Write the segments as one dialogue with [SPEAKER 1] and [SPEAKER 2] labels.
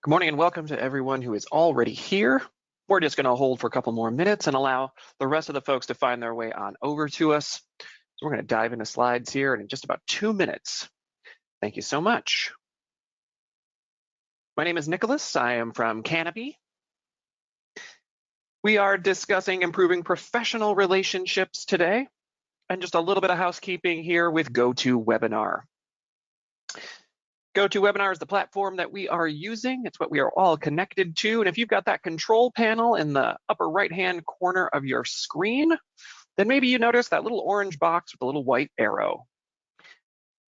[SPEAKER 1] Good morning and welcome to everyone who is already here. We're just going to hold for a couple more minutes and allow the rest of the folks to find their way on over to us. So we're going to dive into slides here in just about 2 minutes. Thank you so much. My name is Nicholas. I am from Canopy. We are discussing improving professional relationships today, and just a little bit of housekeeping here with GoToWebinar. GoToWebinar is the platform that we are using. It's what we are all connected to. And if you've got that control panel in the upper right-hand corner of your screen, then maybe you notice that little orange box with a little white arrow.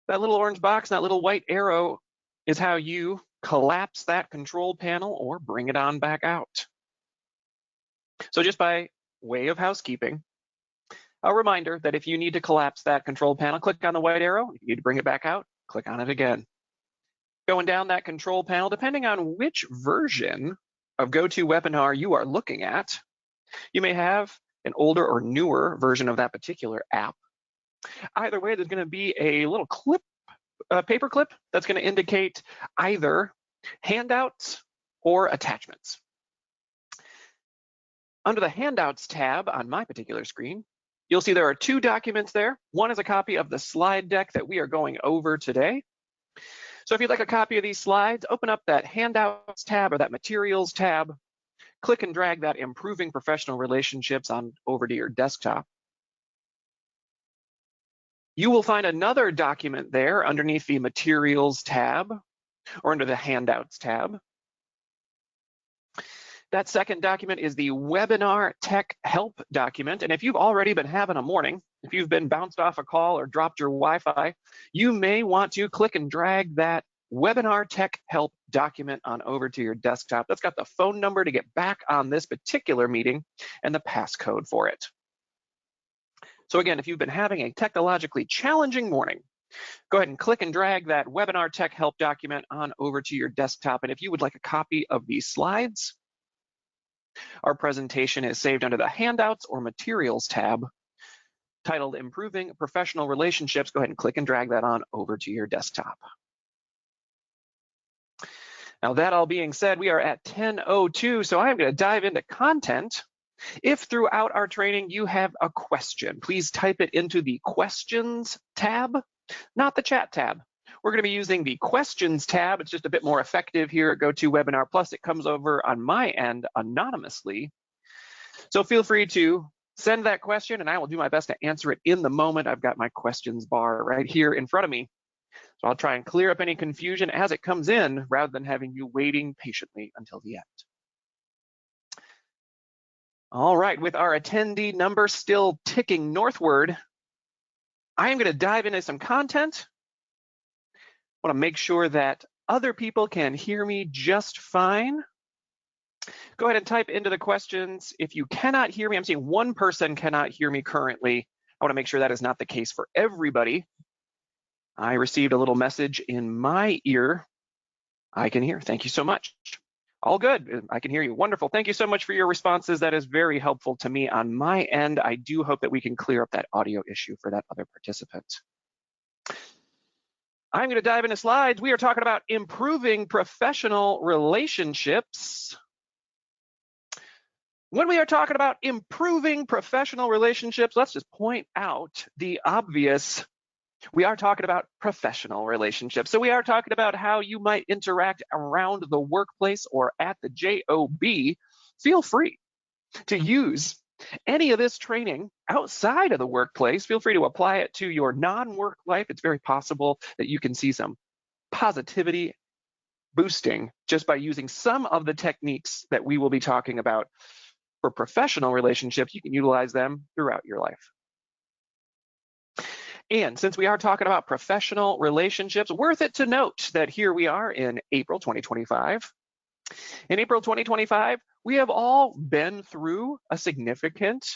[SPEAKER 1] That little orange box and that little white arrow is how you collapse that control panel or bring it on back out. So just by way of housekeeping, a reminder that if you need to collapse that control panel, click on the white arrow. If you need to bring it back out, click on it again. Going down that control panel, depending on which version of GoToWebinar you are looking at, you may have an older or newer version of that particular app. Either way, there's going to be a little clip, paper clip that's going to indicate either handouts or attachments. Under the Handouts tab on my particular screen, you'll see there are 2 documents there. One is a copy of the slide deck that we are going over today. So if you'd like a copy of these slides, open up that Handouts tab or that Materials tab, click and drag that Improving Professional Relationships on over to your desktop. You will find another document there underneath the Materials tab or under the Handouts tab. That second document is the Webinar Tech Help document. And if you've already been having a morning, if you've been bounced off a call or dropped your Wi-Fi, you may want to click and drag that Webinar Tech Help document on over to your desktop. That's got the phone number to get back on this particular meeting and the passcode for it. So again, if you've been having a technologically challenging morning, go ahead and click and drag that Webinar Tech Help document on over to your desktop. And if you would like a copy of these slides, our presentation is saved under the Handouts or Materials tab, titled Improving Professional Relationships. Go ahead and click and drag that on over to your desktop. Now that all being said, we are at 10:02, so I'm going to dive into content. If throughout our training you have a question, please type it into the Questions tab, not the Chat tab. We're going to be using the Questions tab. It's just a bit more effective here at GoToWebinar. Plus, it comes over on my end anonymously. So feel free to send that question, and I will do my best to answer it in the moment. I've got my questions bar right here in front of me. So I'll try and clear up any confusion as it comes in rather than having you waiting patiently until the end. All right, with our attendee number still ticking northward, I am going to dive into some content. I want to make sure that other people can hear me just fine. Go ahead and type into the questions. If you cannot hear me, I'm seeing one person cannot hear me currently. I want to make sure that is not the case for everybody. I received a little message in my ear. I can hear. Thank you so much. All good. I can hear you. Wonderful. Thank you so much for your responses. That is very helpful to me on my end. I do hope that we can clear up that audio issue for that other participant. I'm going to dive into slides. We are talking about improving professional relationships. When we are talking about improving professional relationships, let's just point out the obvious. We are talking about professional relationships. So we are talking about how you might interact around the workplace or at the job. Feel free to use any of this training outside of the workplace. Feel free to apply it to your non-work life. It's very possible that you can see some positivity boosting just by using some of the techniques that we will be talking about for professional relationships. You can utilize them throughout your life. And since we are talking about professional relationships, worth it to note that here we are in April 2025. In April 2025, we have all been through a significant,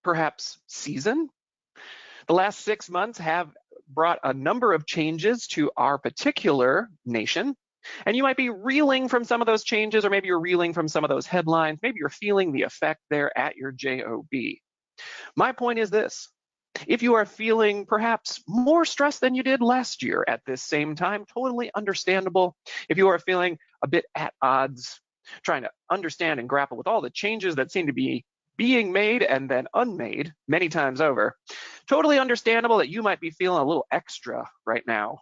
[SPEAKER 1] perhaps, season. The last 6 months have brought a number of changes to our particular nation. And you might be reeling from some of those changes, or maybe you're reeling from some of those headlines. Maybe you're feeling the effect there at your job. My point is this. If you are feeling perhaps more stress than you did last year at this same time, totally understandable. If you are feeling a bit at odds, trying to understand and grapple with all the changes that seem to be being made and then unmade many times over. Totally understandable that you might be feeling a little extra right now.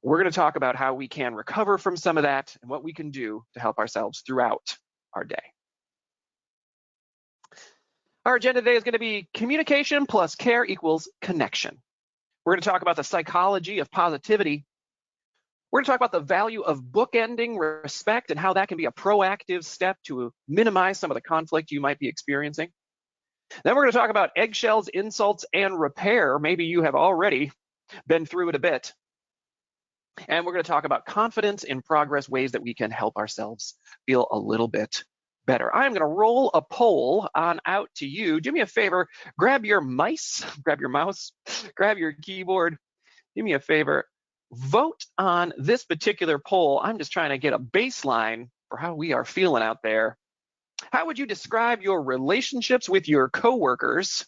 [SPEAKER 1] We're going to talk about how we can recover from some of that and what we can do to help ourselves throughout our day. Our agenda today is going to be communication plus care equals connection. We're going to talk about the psychology of positivity. We're going to talk about the value of bookending respect and how that can be a proactive step to minimize some of the conflict you might be experiencing. Then we're going to talk about eggshells, insults, and repair. Maybe you have already been through it a bit. And we're going to talk about confidence in progress, ways that we can help ourselves feel a little bit better. I'm going to roll a poll on out to you. Do me a favor, grab your mouse, grab your keyboard. Do me a favor, vote on this particular poll. I'm just trying to get a baseline for how we are feeling out there. How would you describe your relationships with your coworkers?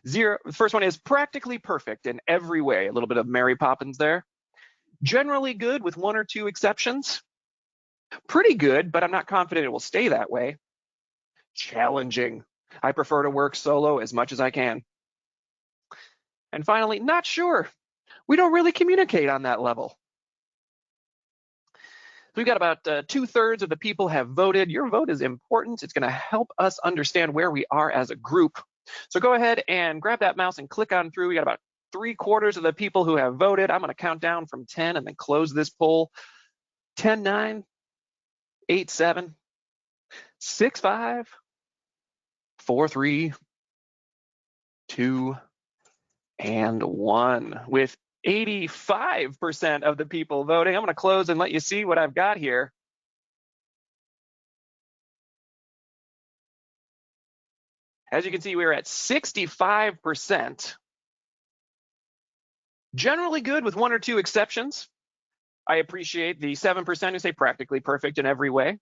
[SPEAKER 1] The first one is practically perfect in every way. A little bit of Mary Poppins there. Generally good with one or two exceptions. Pretty good, but I'm not confident it will stay that way. Challenging. I prefer to work solo as much as I can. And finally, not sure. We don't really communicate on that level. We've got about 2/3 of the people have voted. Your vote is important. It's going to help us understand where we are as a group. So go ahead and grab that mouse and click on through. We got about 3/4 of the people who have voted. I'm going to count down from 10 and then close this poll. 10, 9, 8, 7, 6, 5, 4, 3, 2, and 1. With 85% of the people voting, I'm going to close and let you see what I've got here. As you can see, we're at 65%. Generally good with one or two exceptions. I appreciate the 7% who say practically perfect in every way.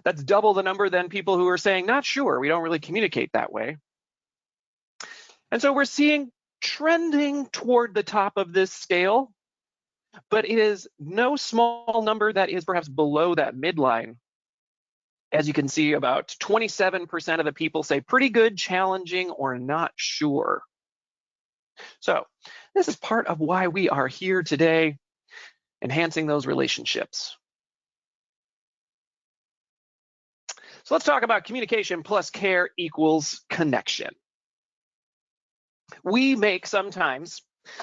[SPEAKER 1] That's double the number than people who are saying not sure. We don't really communicate that way. And so we're seeing trending toward the top of this scale, but it is no small number that is perhaps below that midline. As you can see, about 27% of the people say pretty good, challenging, or not sure. So this is part of why we are here today, enhancing those relationships. So let's talk about communication plus care equals connection. We make sometimes,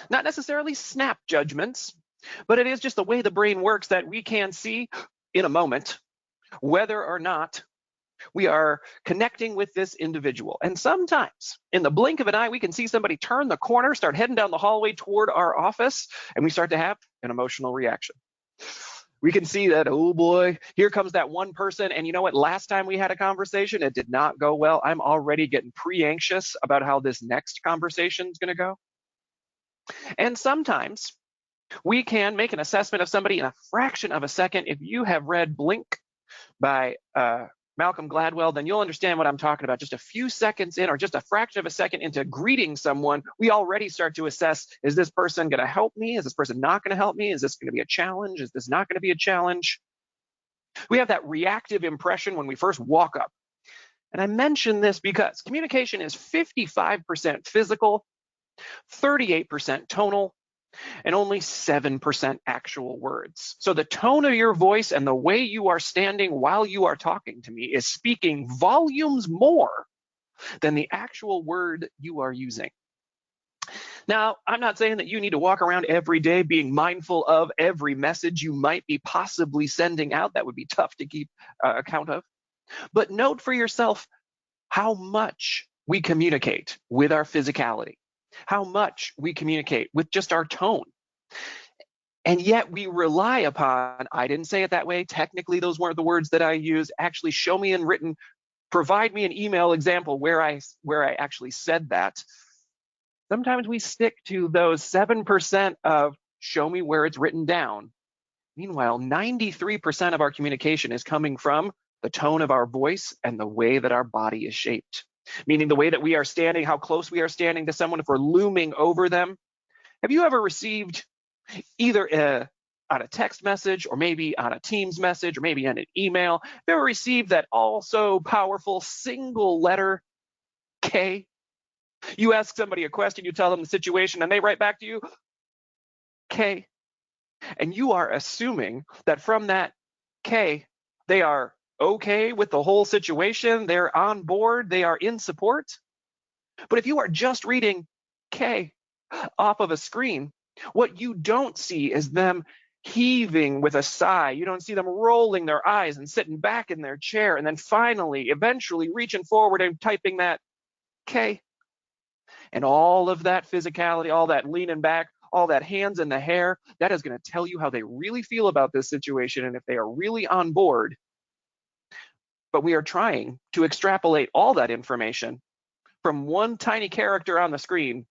[SPEAKER 1] not necessarily snap judgments, but it is just the way the brain works that we can see in a moment whether or not we are connecting with this individual. And sometimes in the blink of an eye, we can see somebody turn the corner, start heading down the hallway toward our office, and we start to have an emotional reaction. We can see that, oh boy, here comes that one person. And you know what? Last time we had a conversation, it did not go well. I'm already getting pre-anxious about how this next conversation is going to go. And sometimes we can make an assessment of somebody in a fraction of a second. If you have read Blink by Malcolm Gladwell, then you'll understand what I'm talking about. Just a few seconds in, or just a fraction of a second into greeting someone, we already start to assess, is this person going to help me? Is this person not going to help me? Is this going to be a challenge? Is this not going to be a challenge? We have that reactive impression when we first walk up. And I mention this because communication is 55% physical, 38% tonal, and only 7% actual words. So the tone of your voice and the way you are standing while you are talking to me is speaking volumes more than the actual word you are using. Now, I'm not saying that you need to walk around every day being mindful of every message you might be possibly sending out. That would be tough to keep account of. But note for yourself how much we communicate with our physicality, how much we communicate with just our tone. And yet we rely upon, I didn't say it that way, technically those weren't the words that I used, actually show me in written, provide me an email example where I actually said that. Sometimes we stick to those 7% of show me where it's written down. Meanwhile, 93% of our communication is coming from the tone of our voice and the way that our body is shaped. Meaning the way that we are standing, how close we are standing to someone, if we're looming over them. Have you ever received either on a text message, or maybe on a Teams message, or maybe on an email, have you ever received that also powerful single letter K? You ask somebody a question, you tell them the situation, and they write back to you, K. And you are assuming that from that K, they are okay with the whole situation, they're on board, they are in support. But if you are just reading K off of a screen, what you don't see is them heaving with a sigh. You don't see them rolling their eyes and sitting back in their chair and then finally, eventually reaching forward and typing that K. And all of that physicality, all that leaning back, all that hands in the hair, that is going to tell you how they really feel about this situation and if they are really on board. But we are trying to extrapolate all that information from one tiny character on the screen,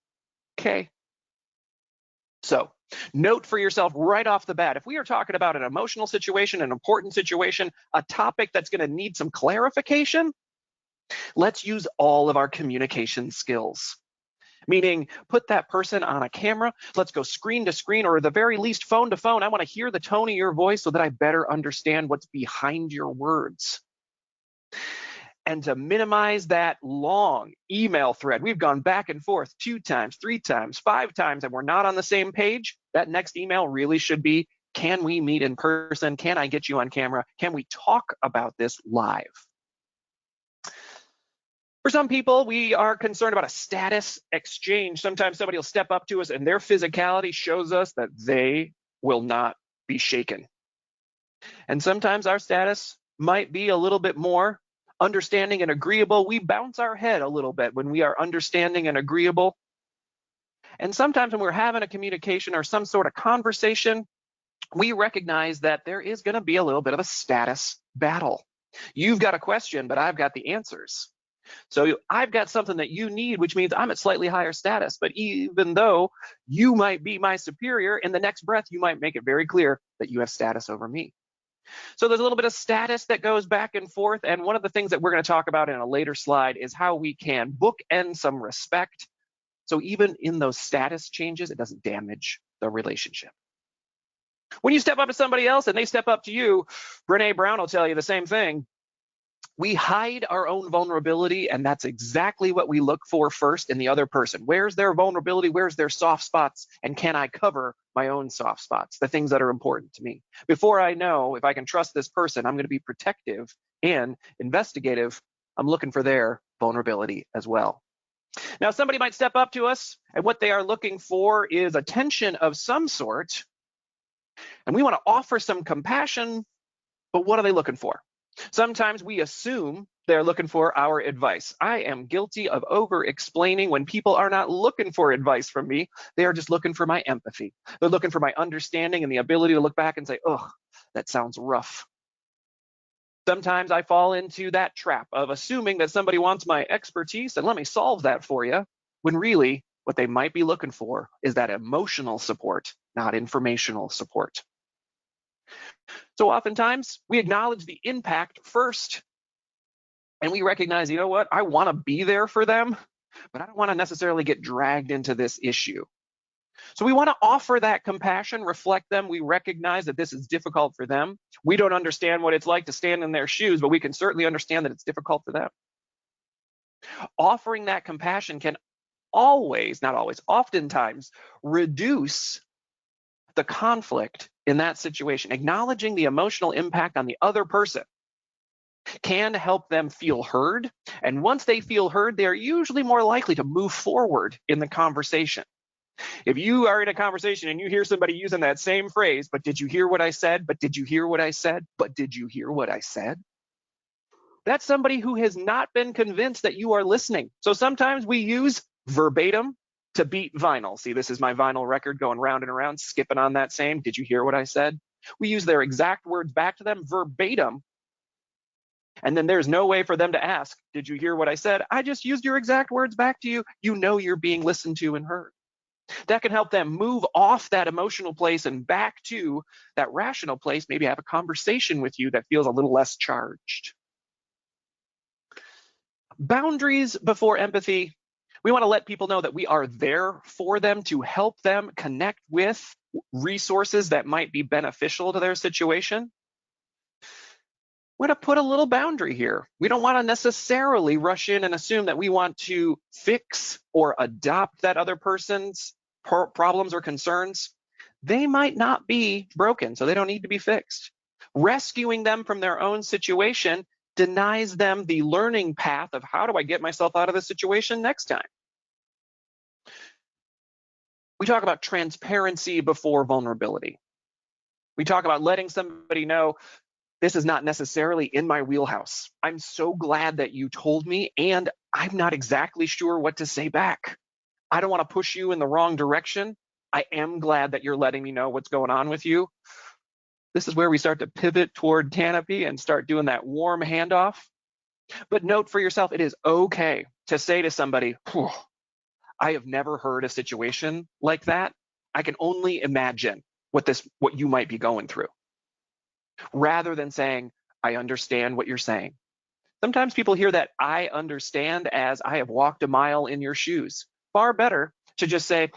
[SPEAKER 1] K. So note for yourself right off the bat, if we are talking about an emotional situation, an important situation, a topic that's going to need some clarification, let's use all of our communication skills. Meaning, put that person on a camera, let's go screen to screen, or at the very least phone to phone. I want to hear the tone of your voice so that I better understand what's behind your words. And to minimize that long email thread, we've gone back and forth 2 times, 3 times, 5 times, and we're not on the same page. That next email really should be, can we meet in person? Can I get you on camera? Can we talk about this live? For some people, we are concerned about a status exchange. Sometimes somebody will step up to us and their physicality shows us that they will not be shaken. And sometimes our status might be a little bit more understanding and agreeable. We bounce our head a little bit when we are understanding and agreeable. And sometimes when we're having a communication or some sort of conversation, we recognize that there is going to be a little bit of a status battle. You've got a question, but I've got the answers. So I've got something that you need, which means I'm at slightly higher status. But even though you might be my superior, in the next breath, you might make it very clear that you have status over me. So there's a little bit of status that goes back and forth. And one of the things that we're going to talk about in a later slide is how we can bookend some respect. So even in those status changes, it doesn't damage the relationship. When you step up to somebody else and they step up to you, Brene Brown will tell you the same thing. We hide our own vulnerability, and that's exactly what we look for first in the other person. Where's their vulnerability? Where's their soft spots? And can I cover my own soft spots, the things that are important to me? Before I know if I can trust this person, I'm going to be protective and investigative. I'm looking for their vulnerability as well. Now, somebody might step up to us, and what they are looking for is attention of some sort. And we want to offer some compassion, but what are they looking for? Sometimes we assume they're looking for our advice. I am guilty of over-explaining when people are not looking for advice from me. They are just looking for my empathy. They're looking for my understanding and the ability to look back and say, oh, that sounds rough. Sometimes I fall into that trap of assuming that somebody wants my expertise and let me solve that for you, when really what they might be looking for is that emotional support, not informational support. So oftentimes we acknowledge the impact first, and we recognize, you know what, I want to be there for them, but I don't want to necessarily get dragged into this issue. So we want to offer that compassion, reflect them. We recognize that this is difficult for them. We don't understand what it's like to stand in their shoes, but we can certainly understand that it's difficult for them. Offering that compassion can always, not always, oftentimes reduce the conflict in that situation. Acknowledging the emotional impact on the other person can help them feel heard. And once they feel heard, they're usually more likely to move forward in the conversation. If you are in a conversation and you hear somebody using that same phrase, but did you hear what I said? But did you hear what I said? But did you hear what I said? That's somebody who has not been convinced that you are listening. So sometimes we use verbatim to beat vinyl. See, this is my vinyl record going round and around, skipping on that same, did you hear what I said? We use their exact words back to them verbatim. And then there's no way for them to ask, did you hear what I said? I just used your exact words back to you. You know you're being listened to and heard. That can help them move off that emotional place and back to that rational place, maybe have a conversation with you that feels a little less charged. Boundaries before empathy. We want to let people know that we are there for them to help them connect with resources that might be beneficial to their situation, we're going to put a little boundary here. We don't want to necessarily rush in and assume that we want to fix or adopt that other person's problems or concerns. They might not be broken, so they don't need to be fixed. Rescuing them from their own situation denies them the learning path of how do I get myself out of this situation next time. We talk about transparency before vulnerability. We talk about letting somebody know this is not necessarily in my wheelhouse. I'm so glad that you told me, and I'm not exactly sure what to say back. I don't want to push you in the wrong direction. I am glad that you're letting me know what's going on with you. This is where we start to pivot toward canopy and start doing that warm handoff. But note for yourself, it is okay to say to somebody, I have never heard a situation like that. I can only imagine what you might be going through, rather than saying, I understand what you're saying. Sometimes people hear that I understand as I have walked a mile in your shoes. Far better to just say,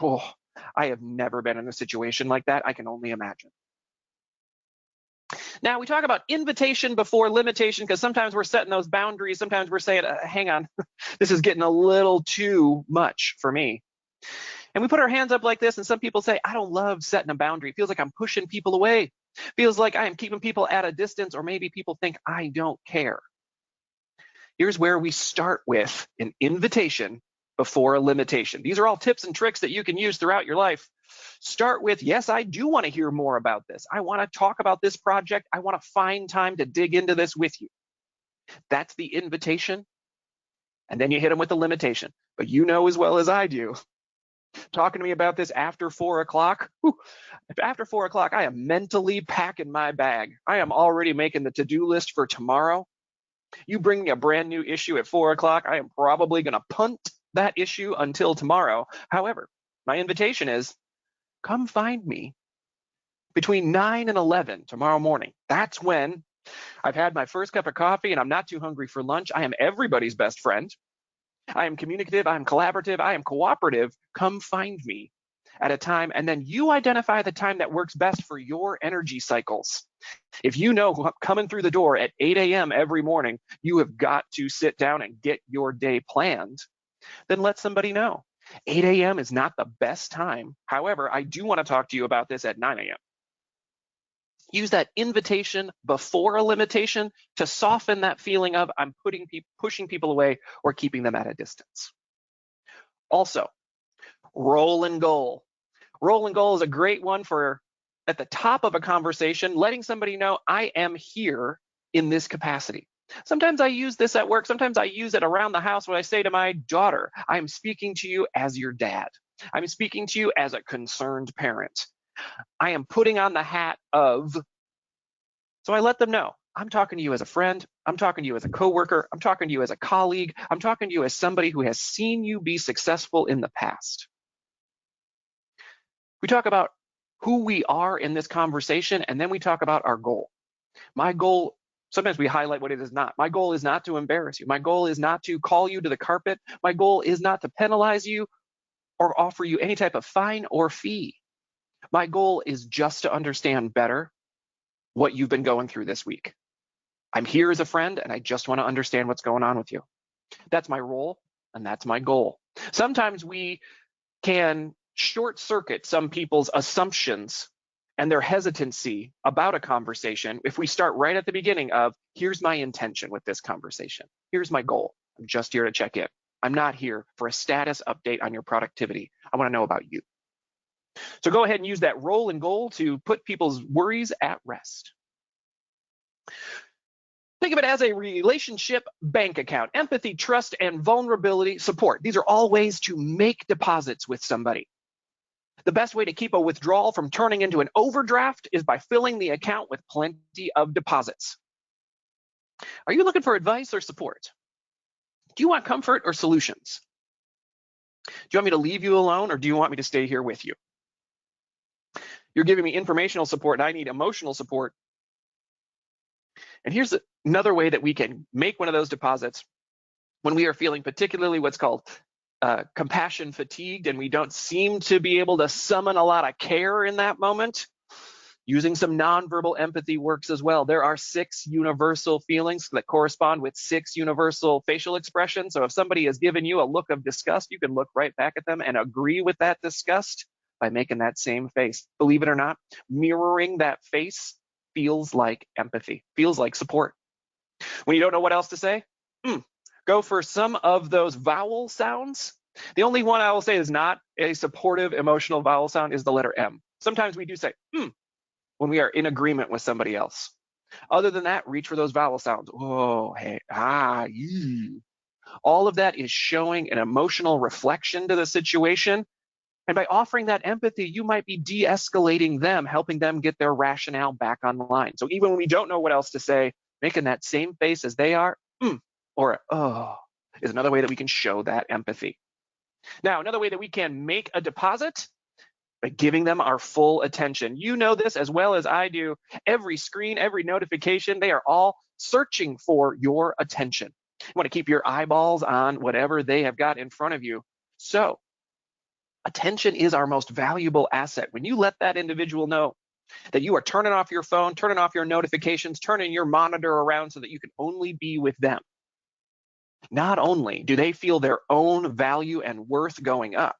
[SPEAKER 1] I have never been in a situation like that. I can only imagine. Now, we talk about invitation before limitation, because sometimes we're setting those boundaries. Sometimes we're saying, hang on, this is getting a little too much for me. And we put our hands up like this, and some people say, I don't love setting a boundary. It feels like I'm pushing people away. Feels like I am keeping people at a distance, or maybe people think I don't care. Here's where we start with an invitation before a limitation. These are all tips and tricks that you can use throughout your life. Start with, yes, I do want to hear more about this. I want to talk about this project. I want to find time to dig into this with you. That's the invitation. And then you hit them with the limitation. But you know as well as I do, talking to me about this after 4 o'clock, after 4 o'clock, I am mentally packing my bag. I am already making the to-do list for tomorrow. You bring me a brand new issue at 4 o'clock, I am probably going to punt that issue until tomorrow. However, my invitation is, come find me between 9 and 11 tomorrow morning. That's when I've had my first cup of coffee and I'm not too hungry for lunch. I am everybody's best friend. I am communicative, I am collaborative, I am cooperative. Come find me at a time, and then you identify the time that works best for your energy cycles. If you know coming through the door at 8 a.m. every morning, you have got to sit down and get your day planned, then let somebody know. 8 a.m. is not the best time. However, I do want to talk to you about this at 9 a.m. Use that invitation before a limitation to soften that feeling of I'm pushing people away or keeping them at a distance. Also, roll and goal. Roll and goal is a great one for at the top of a conversation, letting somebody know I am here in this capacity. Sometimes I use this at work. Sometimes I use it around the house when I say to my daughter, I'm speaking to you as your dad. I'm speaking to you as a concerned parent. I am putting on the hat of, so I let them know, I'm talking to you as a friend. I'm talking to you as a coworker. I'm talking to you as a colleague. I'm talking to you as somebody who has seen you be successful in the past. We talk about who we are in this conversation, and then we talk about our goal. My goal, sometimes we highlight what it is not. My goal is not to embarrass you. My goal is not to call you to the carpet. My goal is not to penalize you or offer you any type of fine or fee. My goal is just to understand better what you've been going through this week. I'm here as a friend, and I just want to understand what's going on with you. That's my role, and that's my goal. Sometimes we can short circuit some people's assumptions and their hesitancy about a conversation if we start right at the beginning of, here's my intention with this conversation. Here's my goal. I'm just here to check in. I'm not here for a status update on your productivity. I want to know about you. So go ahead and use that roll and goal to put people's worries at rest. Think of it as a relationship bank account. Empathy, trust, and vulnerability, support. These are all ways to make deposits with somebody. The best way to keep a withdrawal from turning into an overdraft is by filling the account with plenty of deposits. Are you looking for advice or support? Do you want comfort or solutions? Do you want me to leave you alone, or do you want me to stay here with you? You're giving me informational support, and I need emotional support. And here's another way that we can make one of those deposits when we are feeling particularly what's called compassion fatigued and we don't seem to be able to summon a lot of care in that moment, using some nonverbal empathy works as well. There are 6 universal feelings that correspond with 6 universal facial expressions. So if somebody has given you a look of disgust, you can look right back at them and agree with that disgust by making that same face. Believe it or not, mirroring that face feels like empathy, feels like support. When you don't know what else to say, go for some of those vowel sounds. The only one I will say is not a supportive emotional vowel sound is the letter M. Sometimes we do say when we are in agreement with somebody else. Other than that, reach for those vowel sounds. Oh, hey, ah, ee. All of that is showing an emotional reflection to the situation. And by offering that empathy, you might be de-escalating them, helping them get their rationale back online. So even when we don't know what else to say, making that same face as they are, or oh, is another way that we can show that empathy. Now, another way that we can make a deposit by giving them our full attention. You know this as well as I do. Every screen, every notification, they are all searching for your attention. You want to keep your eyeballs on whatever they have got in front of you. So attention is our most valuable asset. When you let that individual know that you are turning off your phone, turning off your notifications, turning your monitor around so that you can only be with them, not only do they feel their own value and worth going up,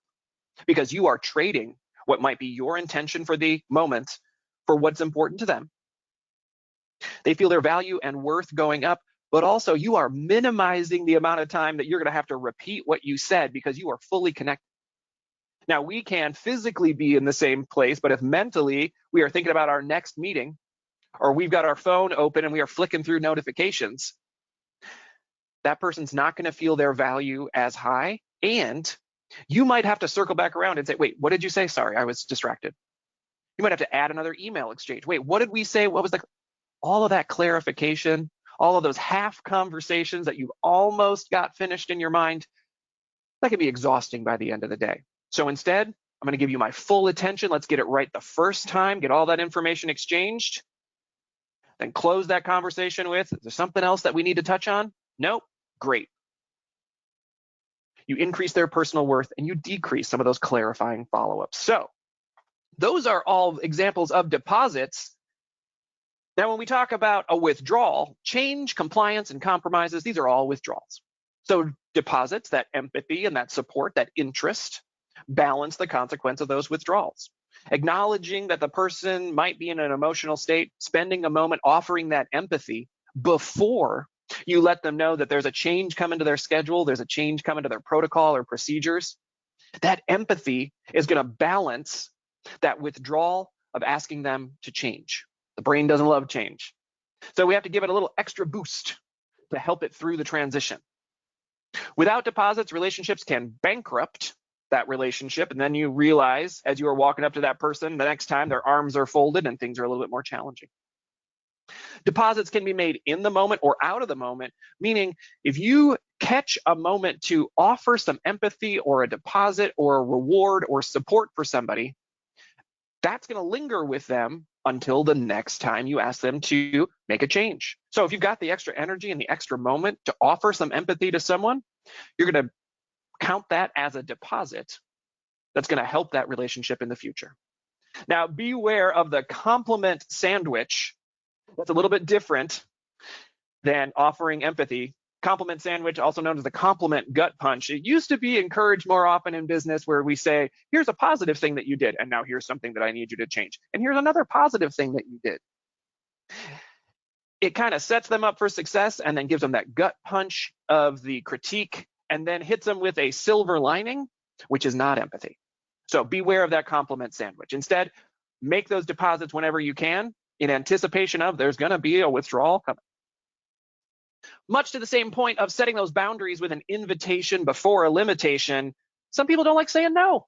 [SPEAKER 1] because you are trading what might be your intention for the moment for what's important to them. They feel their value and worth going up, but also you are minimizing the amount of time that you're going to have to repeat what you said because you are fully connected. Now, we can physically be in the same place, but if mentally we are thinking about our next meeting, or we've got our phone open and we are flicking through notifications, that person's not going to feel their value as high. And you might have to circle back around and say, wait, what did you say? Sorry, I was distracted. You might have to add another email exchange. Wait, what did we say? What was all of that clarification, all of those half conversations that you've almost got finished in your mind, that can be exhausting by the end of the day. So instead, I'm going to give you my full attention. Let's get it right the first time, get all that information exchanged, then close that conversation with, is there something else that we need to touch on? Nope. Great. You increase their personal worth and you decrease some of those clarifying follow-ups. So those are all examples of deposits. Now, when we talk about a withdrawal, change, compliance, and compromises, these are all withdrawals. So deposits, that empathy and that support, that interest, balance the consequence of those withdrawals. Acknowledging that the person might be in an emotional state, spending a moment offering that empathy before you let them know that there's a change coming to their schedule, there's a change coming to their protocol or procedures. That empathy is going to balance that withdrawal of asking them to change. The brain doesn't love change. So we have to give it a little extra boost to help it through the transition. Without deposits, relationships can bankrupt that relationship. And then you realize as you are walking up to that person, the next time their arms are folded and things are a little bit more challenging. Deposits can be made in the moment or out of the moment, meaning if you catch a moment to offer some empathy or a deposit or a reward or support for somebody, that's going to linger with them until the next time you ask them to make a change. So if you've got the extra energy and the extra moment to offer some empathy to someone, you're going to count that as a deposit that's going to help that relationship in the future. Now, beware of the compliment sandwich. That's a little bit different than offering empathy. Compliment sandwich, also known as the compliment gut punch. It used to be encouraged more often in business where we say, here's a positive thing that you did, and now here's something that I need you to change. And here's another positive thing that you did. It kind of sets them up for success and then gives them that gut punch of the critique and then hits them with a silver lining, which is not empathy. So beware of that compliment sandwich. Instead, make those deposits whenever you can in anticipation of there's going to be a withdrawal coming. Much to the same point of setting those boundaries with an invitation before a limitation, some people don't like saying no.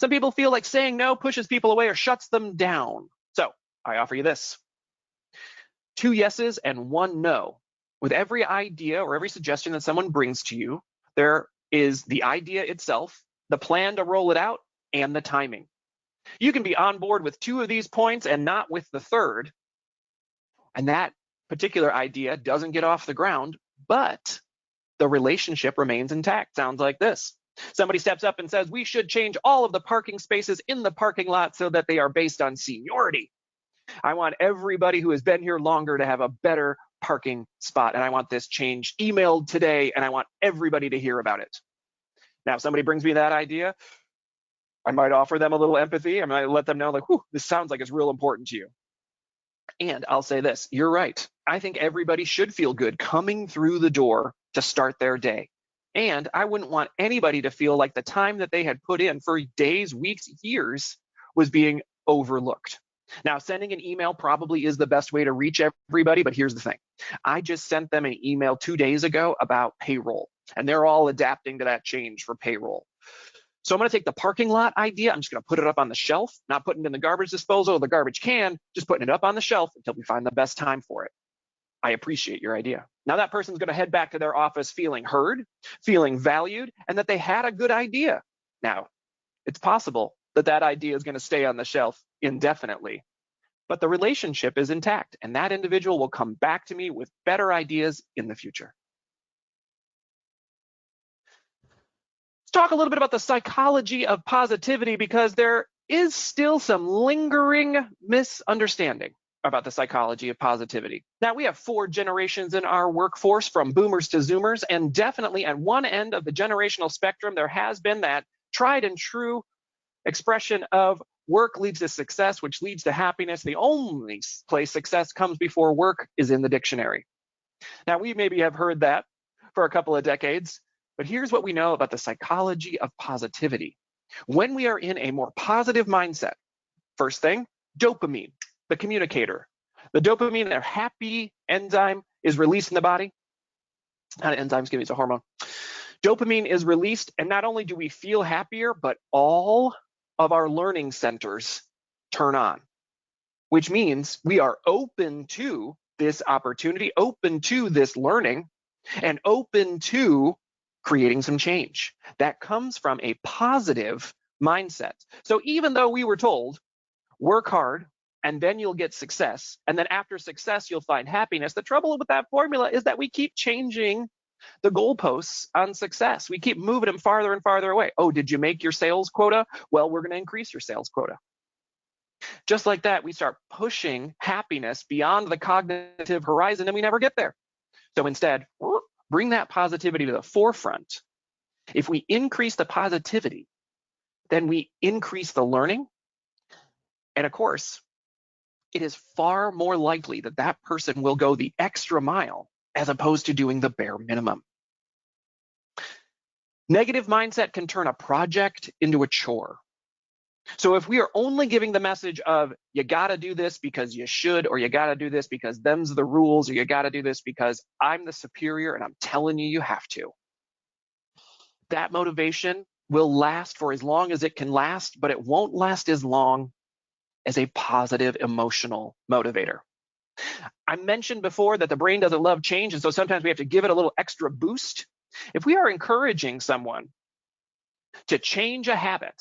[SPEAKER 1] Some people feel like saying no pushes people away or shuts them down. So I offer you this. 2 yeses and 1 no. With every idea or every suggestion that someone brings to you, there is the idea itself, the plan to roll it out, and the timing. You can be on board with 2 of these points and not with the third, and that particular idea doesn't get off the ground, but the relationship remains intact. Sounds like this. Somebody steps up and says, we should change all of the parking spaces in the parking lot so that they are based on seniority. I want everybody who has been here longer to have a better parking spot, and I want this change emailed today, and I want everybody to hear about it. Now, if somebody brings me that idea, I might offer them a little empathy. I might let them know, like, whew, this sounds like it's real important to you. And I'll say this, you're right. I think everybody should feel good coming through the door to start their day. And I wouldn't want anybody to feel like the time that they had put in for days, weeks, years was being overlooked. Now, sending an email probably is the best way to reach everybody, but here's the thing. I just sent them an email 2 days ago about payroll, and they're all adapting to that change for payroll. So I'm going to take the parking lot idea. I'm just going to put it up on the shelf, not putting it in the garbage disposal or the garbage can, just putting it up on the shelf until we find the best time for it. I appreciate your idea. Now that person's going to head back to their office feeling heard, feeling valued, and that they had a good idea. Now, it's possible that that idea is going to stay on the shelf indefinitely, but the relationship is intact, and that individual will come back to me with better ideas in the future. Let's talk a little bit about the psychology of positivity, because there is still some lingering misunderstanding about the psychology of positivity. Now, we have 4 generations in our workforce, from boomers to zoomers, and definitely at one end of the generational spectrum, there has been that tried and true expression of work leads to success, which leads to happiness. The only place success comes before work is in the dictionary. Now, we maybe have heard that for a couple of decades, but here's what we know about the psychology of positivity. When we are in a more positive mindset, first thing, dopamine, the communicator. The dopamine, their happy enzyme, is released in the body. Not an enzyme, excuse me, it's a hormone. Dopamine is released, and not only do we feel happier, but all of our learning centers turn on, which means we are open to this opportunity, open to this learning, and open to creating some change. That comes from a positive mindset. So even though we were told, work hard, and then you'll get success, and then after success, you'll find happiness, the trouble with that formula is that we keep changing the goalposts on success. We keep moving them farther and farther away. Oh, did you make your sales quota? Well, we're going to increase your sales quota. Just like that, we start pushing happiness beyond the cognitive horizon, and we never get there. So instead, bring that positivity to the forefront. If we increase the positivity, then we increase the learning. And of course, it is far more likely that that person will go the extra mile as opposed to doing the bare minimum. Negative mindset can turn a project into a chore. So if we are only giving the message of, you got to do this because you should, or you got to do this because them's the rules, or you got to do this because I'm the superior and I'm telling you, you have to. That motivation will last for as long as it can last, but it won't last as long as a positive emotional motivator. I mentioned before that the brain doesn't love change, and so sometimes we have to give it a little extra boost. If we are encouraging someone to change a habit,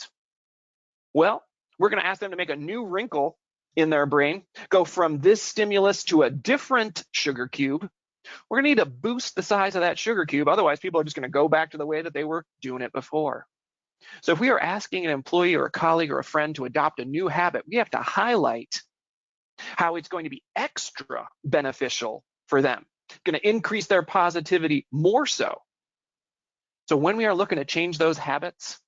[SPEAKER 1] well, we're going to ask them to make a new wrinkle in their brain, go from this stimulus to a different sugar cube. We're going to need to boost the size of that sugar cube. Otherwise, people are just going to go back to the way that they were doing it before. So if we are asking an employee or a colleague or a friend to adopt a new habit, we have to highlight how it's going to be extra beneficial for them. It's going to increase their positivity more so. So when we are looking to change those habits,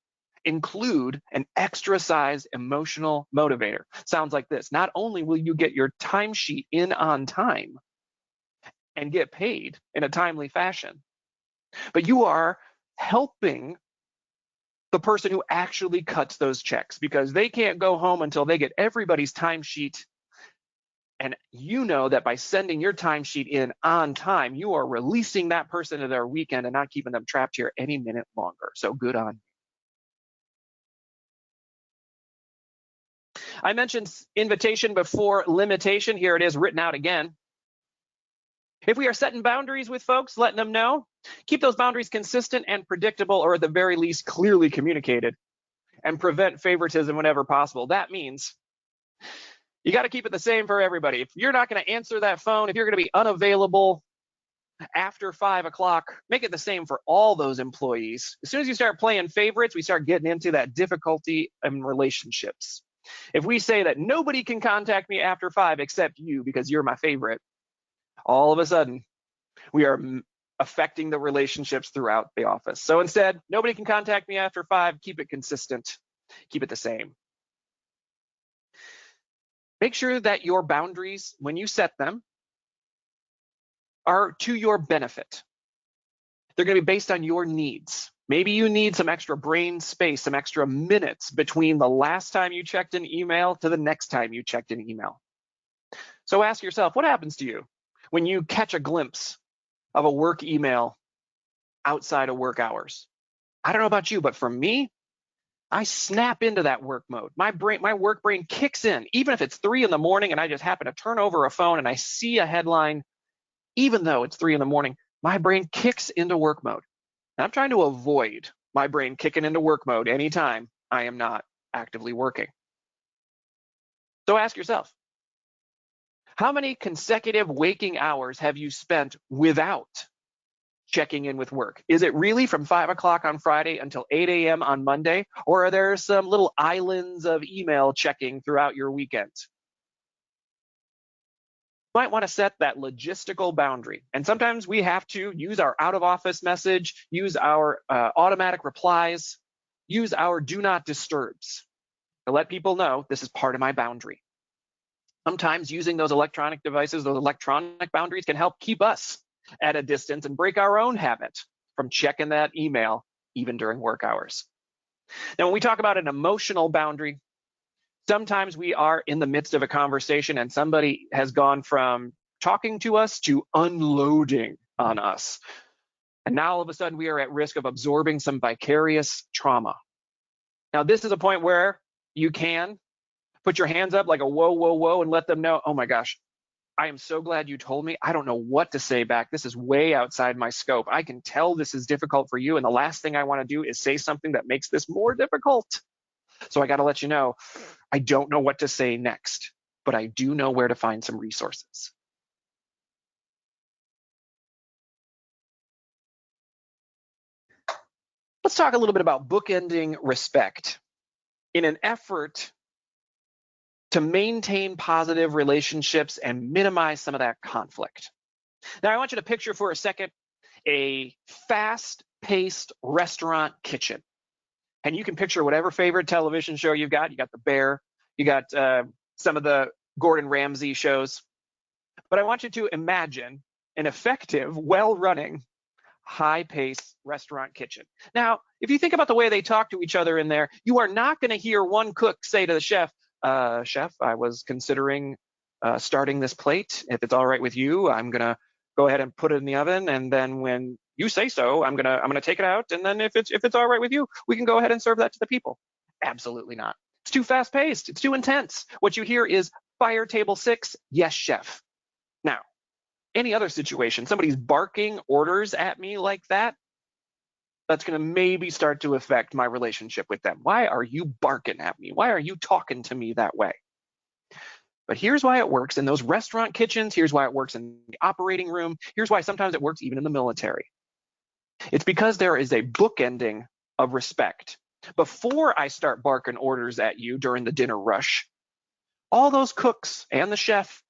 [SPEAKER 1] include an extra size emotional motivator. Sounds like this. Not only will you get your timesheet in on time and get paid in a timely fashion, but you are helping the person who actually cuts those checks, because they can't go home until they get everybody's timesheet. And you know that by sending your timesheet in on time, you are releasing that person to their weekend and not keeping them trapped here any minute longer. So good on you. I mentioned invitation before limitation. Here it is written out again. If we are setting boundaries with folks, letting them know, keep those boundaries consistent and predictable, or at the very least clearly communicated, and prevent favoritism whenever possible. That means you got to keep it the same for everybody. If you're not going to answer that phone, if you're going to be unavailable after 5 o'clock, make it the same for all those employees. As soon as you start playing favorites, we start getting into that difficulty in relationships. If we say that nobody can contact me after 5 except you because you're my favorite, all of a sudden we are affecting the relationships throughout the office. So instead, nobody can contact me after 5, keep it consistent, keep it the same. Make sure that your boundaries, when you set them, are to your benefit. They're going to be based on your needs. Maybe you need some extra brain space, some extra minutes between the last time you checked an email to the next time you checked an email. So ask yourself, what happens to you when you catch a glimpse of a work email outside of work hours? I don't know about you, but for me, I snap into that work mode. My work brain kicks in, even if it's 3 in the morning and I just happen to turn over a phone and I see a headline, even though it's 3 in the morning, my brain kicks into work mode. And I'm trying to avoid my brain kicking into work mode anytime I am not actively working. So ask yourself, how many consecutive waking hours have you spent without checking in with work? Is it really from 5 o'clock on Friday until 8 a.m. on Monday? Or are there some little islands of email checking throughout your weekend? You might want to set that logistical boundary. And sometimes we have to use our out of office message, use our automatic replies, use our do not disturbs to let people know this is part of my boundary. Sometimes using those electronic devices, those electronic boundaries can help keep us at a distance and break our own habit from checking that email even during work hours. Now, when we talk about an emotional boundary, sometimes we are in the midst of a conversation and somebody has gone from talking to us to unloading on us. And now all of a sudden we are at risk of absorbing some vicarious trauma. Now, this is a point where you can put your hands up like a whoa, whoa, whoa, and let them know, oh my gosh, I am so glad you told me. I don't know what to say back. This is way outside my scope. I can tell this is difficult for you. And the last thing I want to do is say something that makes this more difficult. So I got to let you know, I don't know what to say next, but I do know where to find some resources. Let's talk a little bit about bookending respect in an effort to maintain positive relationships and minimize some of that conflict. Now, I want you to picture for a second a fast-paced restaurant kitchen. And you can picture whatever favorite television show you've got. You got The Bear, you got some of the Gordon Ramsay shows. But I want you to imagine an effective, well-running, high-paced restaurant kitchen. Now, if you think about the way they talk to each other in there, you are not going to hear one cook say to the chef, chef, I was considering starting this plate. If it's all right with you, I'm going to go ahead and put it in the oven. And then when you say so, I'm gonna take it out. And then if it's all right with you, we can go ahead and serve that to the people. Absolutely not. It's too fast paced. It's too intense. What you hear is fire table 6, yes, chef. Now, any other situation, somebody's barking orders at me like that, that's going to maybe start to affect my relationship with them. Why are you barking at me? Why are you talking to me that way? But here's why it works in those restaurant kitchens. Here's why it works in the operating room. Here's why sometimes it works even in the military. It's because there is a bookending of respect. Before I start barking orders at you during the dinner rush, all those cooks and the chef,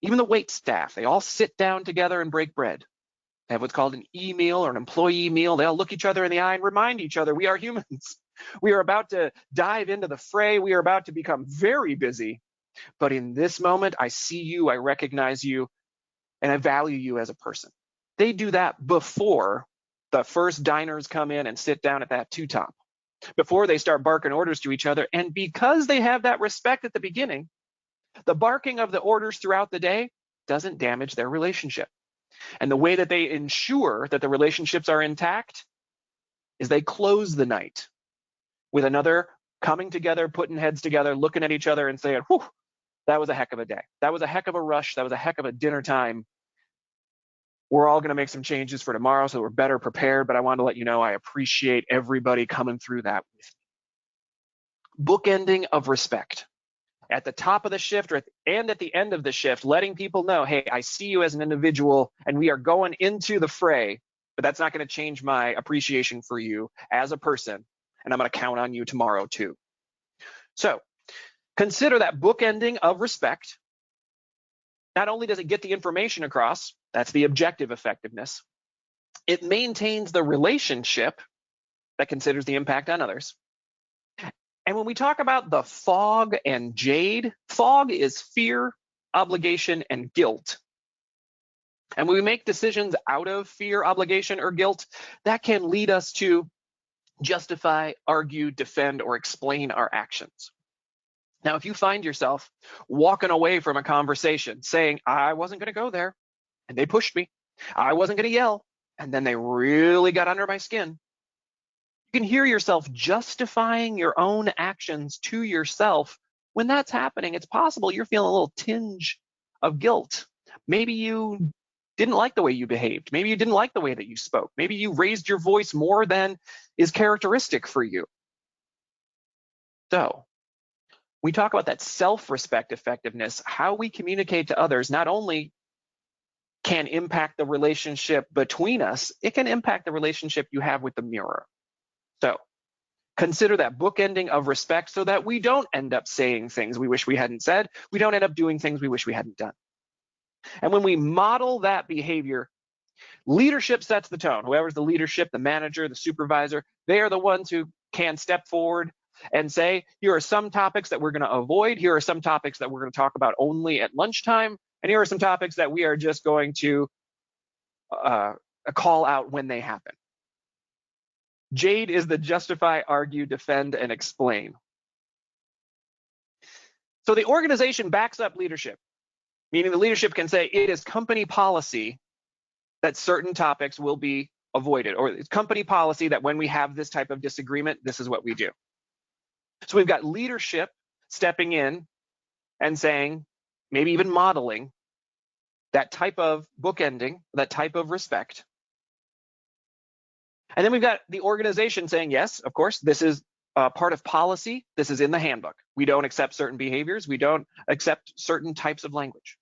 [SPEAKER 1] even the wait staff, they all sit down together and break bread. They have what's called an e-meal or an employee meal. They all look each other in the eye and remind each other, we are humans. We are about to dive into the fray. We are about to become very busy. But in this moment, I see you, I recognize you, and I value you as a person. They do that before the first diners come in and sit down at that two-top, before they start barking orders to each other. And because they have that respect at the beginning, the barking of the orders throughout the day doesn't damage their relationship. And the way that they ensure that the relationships are intact is they close the night with another coming together, putting heads together, looking at each other and saying, whew, that was a heck of a day. That was a heck of a rush. That was a heck of a dinner time. We're all going to make some changes for tomorrow so we're better prepared, but I want to let you know I appreciate everybody coming through that with me. Bookending of respect. at the top of the shift and at the end of the shift, letting people know, hey, I see you as an individual and we are going into the fray, but that's not going to change my appreciation for you as a person. And I'm going to count on you tomorrow too. So consider that bookending of respect. Not only does it get the information across, that's the objective effectiveness, it maintains the relationship that considers the impact on others. And when we talk about the fog and jade, fog is fear, obligation, and guilt. And when we make decisions out of fear, obligation, or guilt, that can lead us to justify, argue, defend, or explain our actions. Now, if you find yourself walking away from a conversation saying, I wasn't going to go there, and they pushed me, I wasn't going to yell, and then they really got under my skin, you can hear yourself justifying your own actions to yourself. When that's happening, it's possible you're feeling a little tinge of guilt. Maybe you didn't like the way you behaved. Maybe you didn't like the way that you spoke. Maybe you raised your voice more than is characteristic for you. So we talk about that self-respect effectiveness. How we communicate to others not only can impact the relationship between us, it can impact the relationship you have with the mirror. So consider that bookending of respect so that we don't end up saying things we wish we hadn't said. We don't end up doing things we wish we hadn't done. And when we model that behavior, leadership sets the tone. Whoever's the leadership, the manager, the supervisor, they are the ones who can step forward and say, here are some topics that we're going to avoid. Here are some topics that we're going to talk about only at lunchtime. And here are some topics that we are just going to call out when they happen. Jade is the justify, argue, defend, and explain. So the organization backs up leadership, meaning the leadership can say it is company policy that certain topics will be avoided, or it's company policy that when we have this type of disagreement, this is what we do. So we've got leadership stepping in and saying, maybe even modeling that type of bookending, that type of respect. And then we've got the organization saying, yes, of course, this is part of policy. This is in the handbook. We don't accept certain behaviors. We don't accept certain types of language.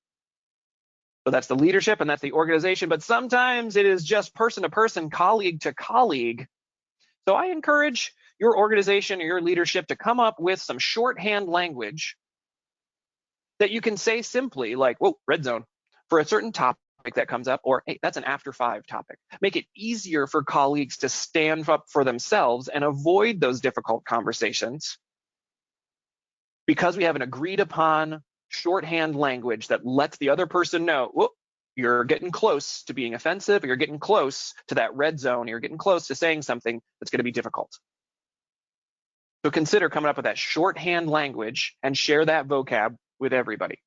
[SPEAKER 1] So that's the leadership and that's the organization. But sometimes it is just person to person, colleague to colleague. So I encourage your organization or your leadership to come up with some shorthand language that you can say simply like, whoa, red zone, for a certain topic that comes up, or hey, that's an after 5 topic. Make it easier for colleagues to stand up for themselves and avoid those difficult conversations because we have an agreed upon shorthand language that lets the other person know, whoop, you're getting close to being offensive, or you're getting close to that red zone, or you're getting close to saying something that's going to be difficult. So consider coming up with that shorthand language and share that vocab with everybody.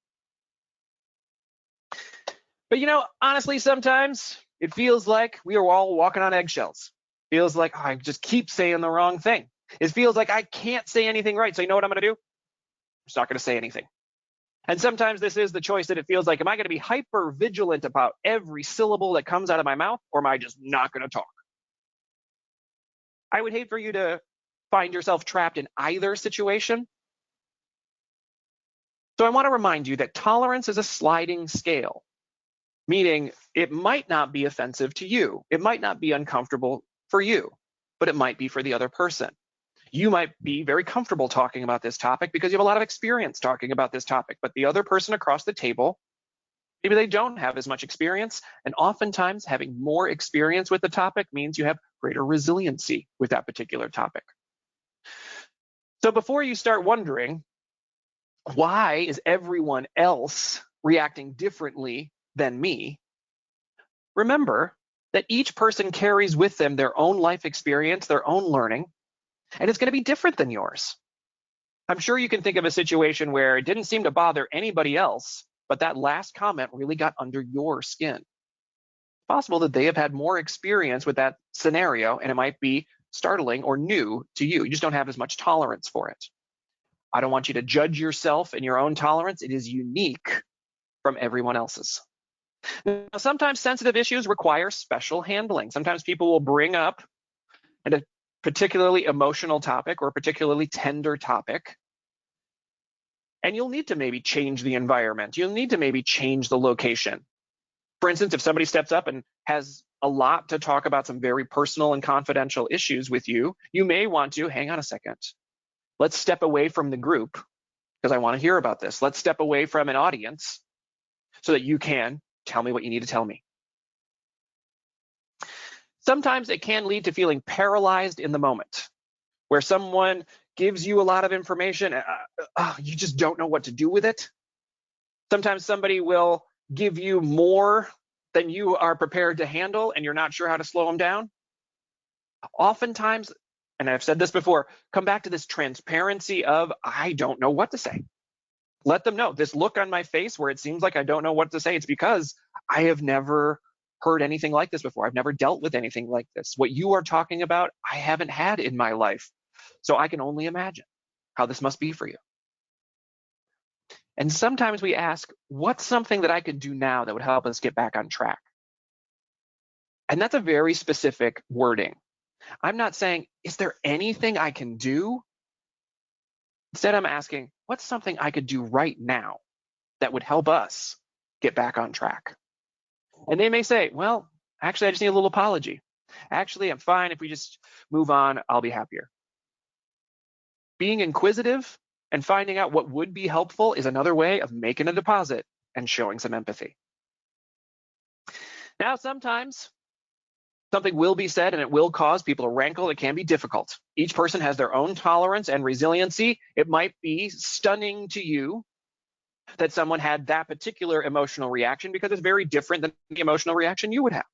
[SPEAKER 1] But you know, honestly, sometimes it feels like we are all walking on eggshells. It feels like, oh, I just keep saying the wrong thing. It feels like I can't say anything right. So you know what I'm going to do? I'm just not going to say anything. And sometimes this is the choice that it feels like, am I going to be hyper vigilant about every syllable that comes out of my mouth, or am I just not going to talk? I would hate for you to find yourself trapped in either situation. So I want to remind you that tolerance is a sliding scale, meaning it might not be offensive to you. It might not be uncomfortable for you, but it might be for the other person. You might be very comfortable talking about this topic because you have a lot of experience talking about this topic, but the other person across the table, maybe they don't have as much experience, and oftentimes having more experience with the topic means you have greater resiliency with that particular topic. So before you start wondering, why is everyone else reacting differently than me? Remember that each person carries with them their own life experience, their own learning, and it's going to be different than yours. I'm sure you can think of a situation where it didn't seem to bother anybody else, but that last comment really got under your skin. It's possible that they have had more experience with that scenario, and it might be startling or new to you. You just don't have as much tolerance for it. I don't want you to judge yourself and your own tolerance. It is unique from everyone else's. Now, sometimes sensitive issues require special handling. Sometimes people will bring up a particularly emotional topic or a particularly tender topic. And you'll need to maybe change the environment. You'll need to maybe change the location. For instance, if somebody steps up and has a lot to talk about some very personal and confidential issues with you, you may want to, hang on a second, let's step away from the group because I want to hear about this. Let's step away from an audience so that you can tell me what you need to tell me. Sometimes it can lead to feeling paralyzed in the moment, where someone gives you a lot of information, you just don't know what to do with it. Sometimes somebody will give you more than you are prepared to handle, and you're not sure how to slow them down. Oftentimes, and I've said this before, come back to this transparency of, I don't know what to say. Let them know. This look on my face where it seems like I don't know what to say, it's because I have never heard anything like this before. I've never dealt with anything like this. What you are talking about, I haven't had in my life. So I can only imagine how this must be for you. And sometimes we ask, what's something that I could do now that would help us get back on track? And that's a very specific wording. I'm not saying, is there anything I can do? Instead, I'm asking, what's something I could do right now that would help us get back on track? And they may say, well, actually, I just need a little apology. Actually, I'm fine. If we just move on, I'll be happier. Being inquisitive and finding out what would be helpful is another way of making a deposit and showing some empathy. Now, sometimes something will be said and it will cause people to rankle. It can be difficult. Each person has their own tolerance and resiliency. It might be stunning to you that someone had that particular emotional reaction because it's very different than the emotional reaction you would have.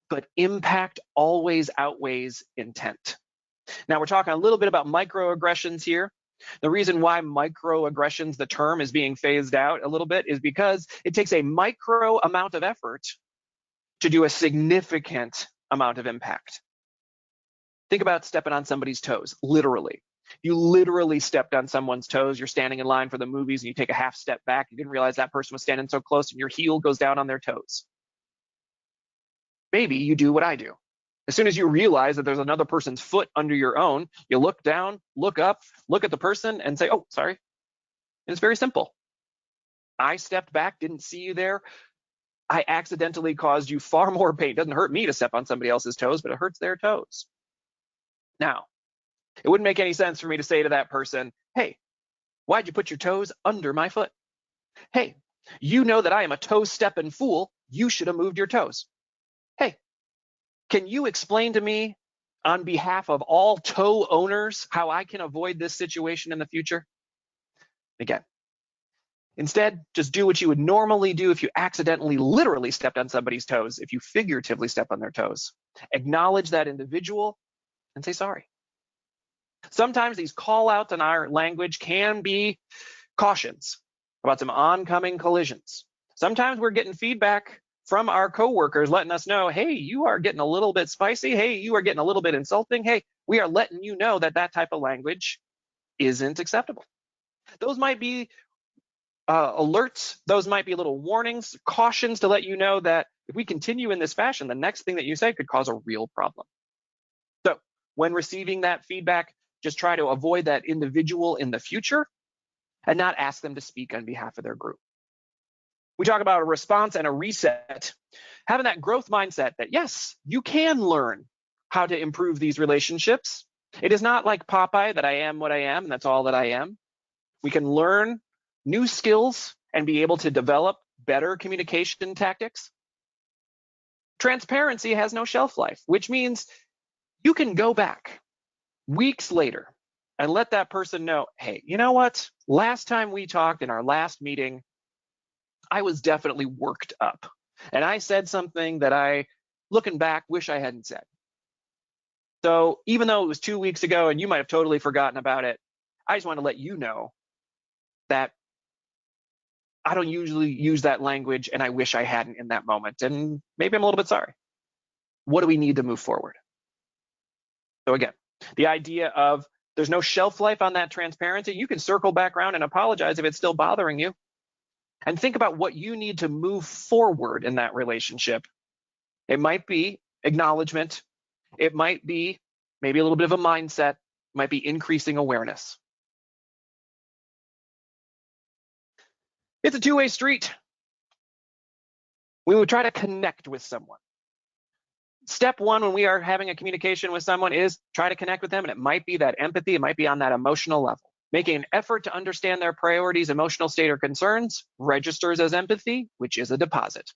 [SPEAKER 1] But impact always outweighs intent. Now, we're talking a little bit about microaggressions here. The reason why microaggressions, the term, is being phased out a little bit is because it takes a micro amount of effort to do a significant amount of impact. Think about stepping on somebody's toes, literally. You literally stepped on someone's toes. You're standing in line for the movies and you take a half step back. You didn't realize that person was standing so close and your heel goes down on their toes. Maybe you do what I do. As soon as you realize that there's another person's foot under your own, you look down, look up, look at the person and say, oh, sorry. And it's very simple. I stepped back, didn't see you there. I accidentally caused you far more pain. It doesn't hurt me to step on somebody else's toes, but it hurts their toes. Now, it wouldn't make any sense for me to say to that person, hey, why'd you put your toes under my foot? Hey, you know that I am a toe-stepping fool. You should have moved your toes. Hey, can you explain to me on behalf of all toe owners how I can avoid this situation in the future? Again, instead, just do what you would normally do if you accidentally literally stepped on somebody's toes, if you figuratively step on their toes. Acknowledge that individual and say sorry. Sometimes these call outs in our language can be cautions about some oncoming collisions. Sometimes we're getting feedback from our coworkers letting us know, hey, you are getting a little bit spicy. Hey, you are getting a little bit insulting. Hey, we are letting you know that that type of language isn't acceptable. Those might be alerts. Those might be little warnings, cautions to let you know that if we continue in this fashion, the next thing that you say could cause a real problem. So when receiving that feedback, just try to avoid that individual in the future and not ask them to speak on behalf of their group. We talk about a response and a reset, having that growth mindset that, yes, you can learn how to improve these relationships. It is not like Popeye that I am what I am and that's all that I am. We can learn new skills and be able to develop better communication tactics. Transparency has no shelf life, which means you can go back weeks later and let that person know, hey, you know what? Last time we talked in our last meeting, I was definitely worked up. And I said something that I, looking back, wish I hadn't said. So even though it was 2 weeks ago and you might have totally forgotten about it, I just want to let you know that I don't usually use that language and I wish I hadn't in that moment. And maybe I'm a little bit sorry. What do we need to move forward? So again, the idea of there's no shelf life on that transparency. You can circle back around and apologize if it's still bothering you. And think about what you need to move forward in that relationship. It might be acknowledgement. It might be maybe a little bit of a mindset. It might be increasing awareness. It's a two-way street. We would try to connect with someone. Step one when we are having a communication with someone is try to connect with them, and it might be that empathy, it might be on that emotional level. Making an effort to understand their priorities, emotional state, or concerns registers as empathy, which is a deposit.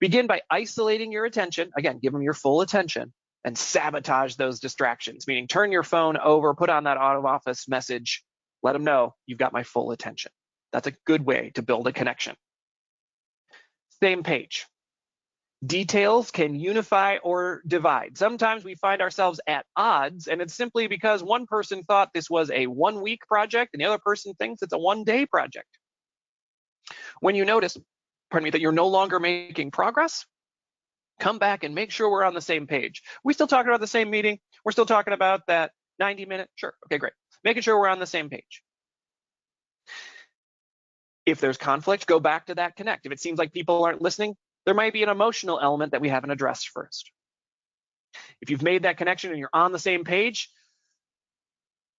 [SPEAKER 1] Begin by isolating your attention. Again, give them your full attention and sabotage those distractions, meaning turn your phone over, put on that out of office message, let them know you've got my full attention. That's a good way to build a connection. Same page. Details can unify or divide. Sometimes we find ourselves at odds, and it's simply because one person thought this was a one-week project and the other person thinks it's a one-day project. When you notice, that you're no longer making progress, come back and make sure we're on the same page. We still talking about the same meeting? We're still talking about that 90-minute? Sure, okay, great. Making sure we're on the same page. If there's conflict, go back to that connect. If it seems like people aren't listening, there might be an emotional element that we haven't addressed first. If you've made that connection and you're on the same page,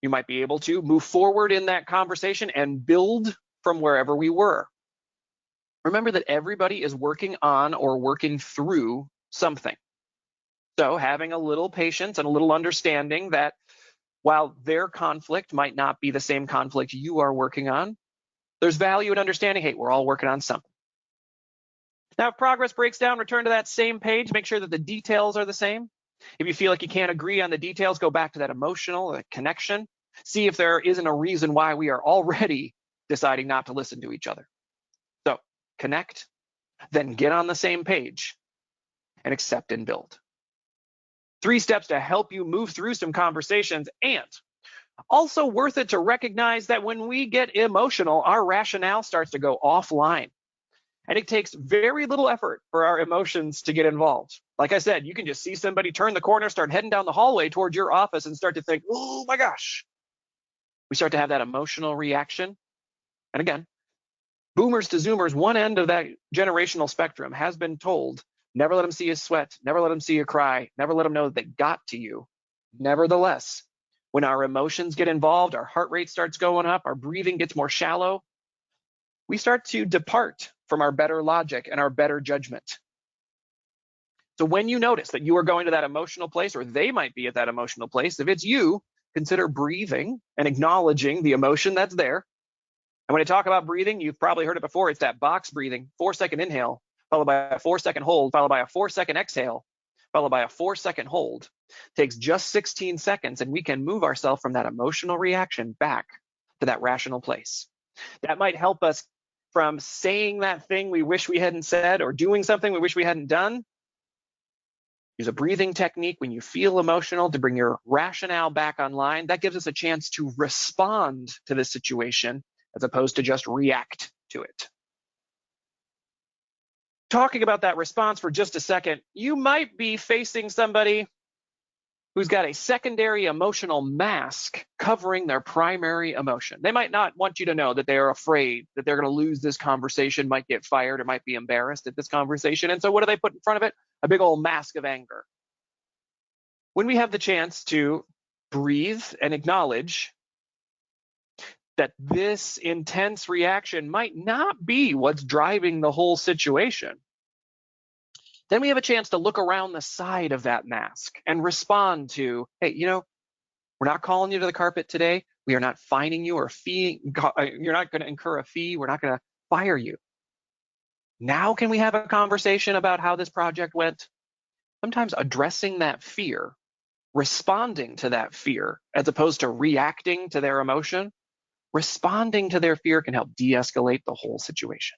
[SPEAKER 1] you might be able to move forward in that conversation and build from wherever we were. Remember that everybody is working on or working through something. So having a little patience and a little understanding that while their conflict might not be the same conflict you are working on, there's value in understanding, hey, we're all working on something. Now, if progress breaks down, return to that same page, make sure that the details are the same. If you feel like you can't agree on the details, go back to that emotional connection. See if there isn't a reason why we are already deciding not to listen to each other. So connect, then get on the same page and accept and build. 3 steps to help you move through some conversations, and also worth it to recognize that when we get emotional, our rationale starts to go offline. And it takes very little effort for our emotions to get involved. Like I said, you can just see somebody turn the corner, start heading down the hallway towards your office and start to think, oh my gosh. We start to have that emotional reaction. And again, boomers to zoomers, one end of that generational spectrum has been told, never let them see you sweat, never let them see you cry, never let them know that they got to you. Nevertheless, when our emotions get involved, our heart rate starts going up, our breathing gets more shallow, we start to depart from our better logic and our better judgment. So when you notice that you are going to that emotional place, or they might be at that emotional place, if it's you, consider breathing and acknowledging the emotion that's there. And when I talk about breathing, you've probably heard it before. It's that box breathing, 4-second inhale, followed by a 4-second hold, followed by a 4-second exhale, followed by a 4-second hold. Takes just 16 seconds, and we can move ourselves from that emotional reaction back to that rational place. That might help us from saying that thing we wish we hadn't said or doing something we wish we hadn't done. Use a breathing technique when you feel emotional to bring your rationale back online. That gives us a chance to respond to the situation as opposed to just react to it. Talking about that response for just a second, you might be facing somebody who's got a secondary emotional mask covering their primary emotion. They might not want you to know that they are afraid that they're going to lose this conversation, might get fired, or might be embarrassed at this conversation. And so what do they put in front of it? A big old mask of anger. When we have the chance to breathe and acknowledge that this intense reaction might not be what's driving the whole situation, then we have a chance to look around the side of that mask and respond to, hey, we're not calling you to the carpet today. We are not fining you or you're not going to incur a fee. We're not going to fire you. Now can we have a conversation about how this project went? Sometimes addressing that fear, responding to that fear, as opposed to reacting to their emotion, responding to their fear can help de-escalate the whole situation.